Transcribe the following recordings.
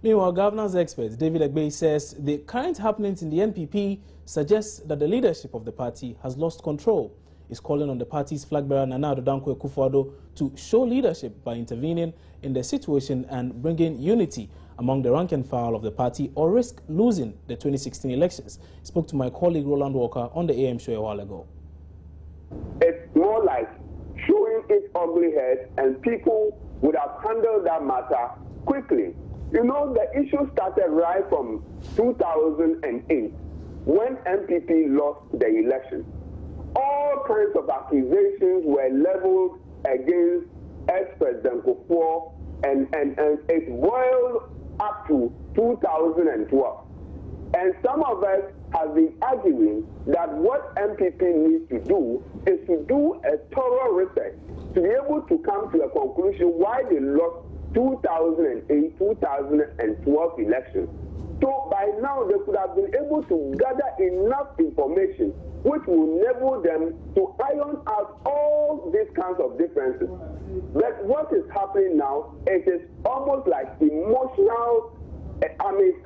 Meanwhile, governance expert David Egbe says the current happenings in the NPP suggests that the leadership of the party has lost control. He's calling on the party's flag bearer Nana Addo Dankwa Akufo-Addo to show leadership by intervening in the situation and bringing unity among the rank and file of the party or risk losing the 2016 elections. I spoke to my colleague Roland Walker on the AM show a while ago. It's more like showing its ugly head, and people would have handled that matter quickly. You know, the issue started right from 2008 when NPP lost the election. All kinds of accusations were leveled against ex-President Kufuor, and it boiled up to 2012. And some of us have been arguing that what NPP needs to do is to do a thorough research to be able to come to a conclusion why they lost 2008-2012 elections. So by now they could have been able to gather enough information which will enable them to iron out all these kinds of differences. But what is happening now, it is almost like emotional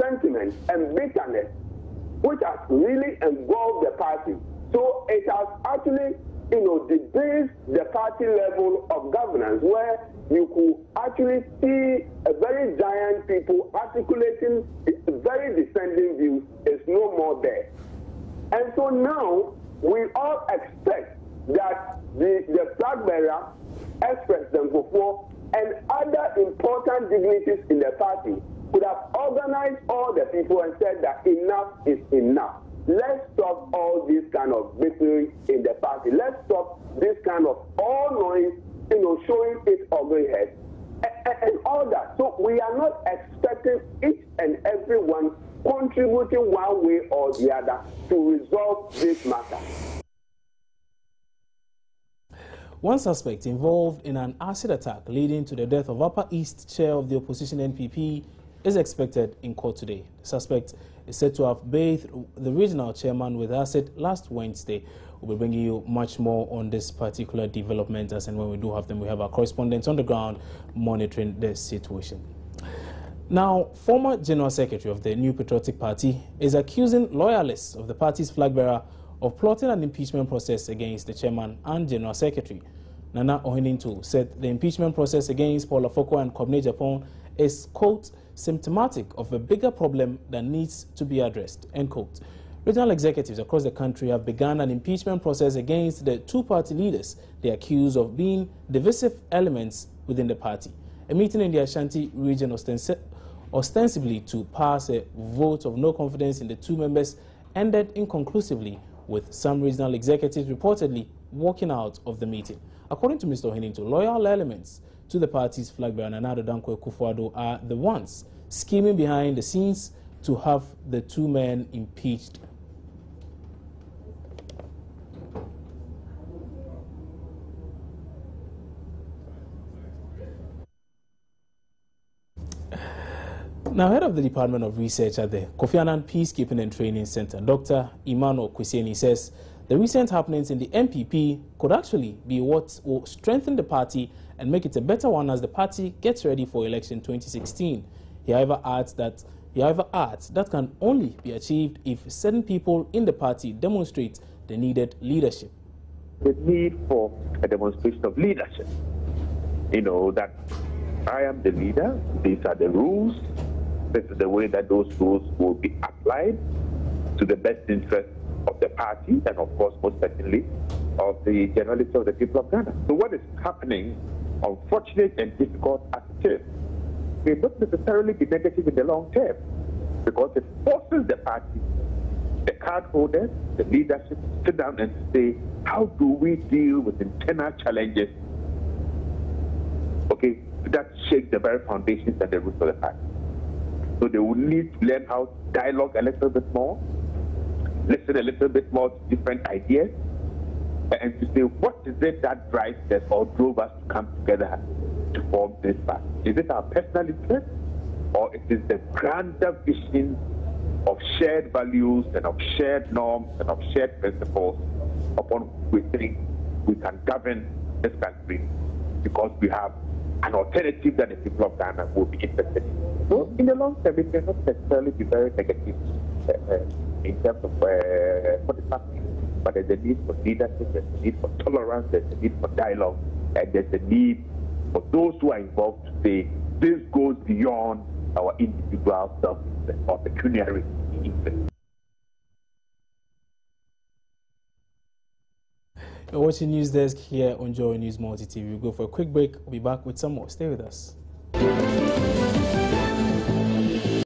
sentiment and bitterness which has really engulfed the party. So it has actually, debased the party level of governance, where you could actually see a very giant people articulating very dissenting views is no more there. And so now we all expect that the flag bearer, ex-President Kufuor, and other important dignitaries in the party could have organized all the people and said that enough is enough. Let's stop all this kind of victory in the party. Let's stop this kind of all noise, showing its ugly head and all that. So we are not expecting each and every one contributing one way or the other to resolve this matter. One suspect involved in an acid attack leading to the death of Upper East chair of the opposition NPP is expected in court today. The suspect is said to have bathed the regional chairman with acid last Wednesday. We'll be bringing you much more on this particular development, as and when we do have them, we have our correspondents on the ground monitoring the situation. Now, former General Secretary of the New Patriotic Party is accusing loyalists of the party's flag bearer of plotting an impeachment process against the chairman and General Secretary. Nana Oheninto said the impeachment process against Paul Afoko and Kobne Japan is, quote, symptomatic of a bigger problem that needs to be addressed, end quote. Regional executives across the country have begun an impeachment process against the two party leaders they accuse of being divisive elements within the party. A meeting in the Ashanti region ostensibly to pass a vote of no confidence in the two members ended inconclusively, with some regional executives reportedly walking out of the meeting. According to Mr. Oheninto, loyal elements to the party's flag bearer Nana Addo Dankwa Akufo-Addo are the ones scheming behind the scenes to have the two men impeached. Now, head of the Department of Research at the Kofi Annan Peacekeeping and Training Center, Dr. Emmanuel Kwesieni, says the recent happenings in the NPP could actually be what will strengthen the party and make it a better one as the party gets ready for election 2016. He however adds that can only be achieved if certain people in the party demonstrate the needed leadership. The need for a demonstration of leadership. That I am the leader, these are the rules, this is the way that those rules will be applied to the best interest of the party and, of course, most certainly, of the generality of the people of Ghana. So what is happening, unfortunate and difficult as it is, may not necessarily be negative in the long term, because it forces the party, the card holders, the leadership, to sit down and say, how do we deal with internal challenges, that shake the very foundations and the roots of the party. So they will need to learn how to dialogue a little bit more, listen a little bit more to different ideas, and to say, what is it that drives us or drove us to come together to form this party? Is it our personal interest, or it is the grander vision of shared values and of shared norms and of shared principles upon which we think we can govern this country, because we have an alternative that the people of Ghana will be interested in. So in the long term, it may not necessarily be very negative in terms of for the party, but there's a need for leadership, there's a need for tolerance, there's a need for dialogue, and there's a need for those who are involved to say this goes beyond our individual self-interest or pecuniary interest. You're watching News Desk here on Joy News Multi TV. We'll go for a quick break. We'll be back with some more. Stay with us.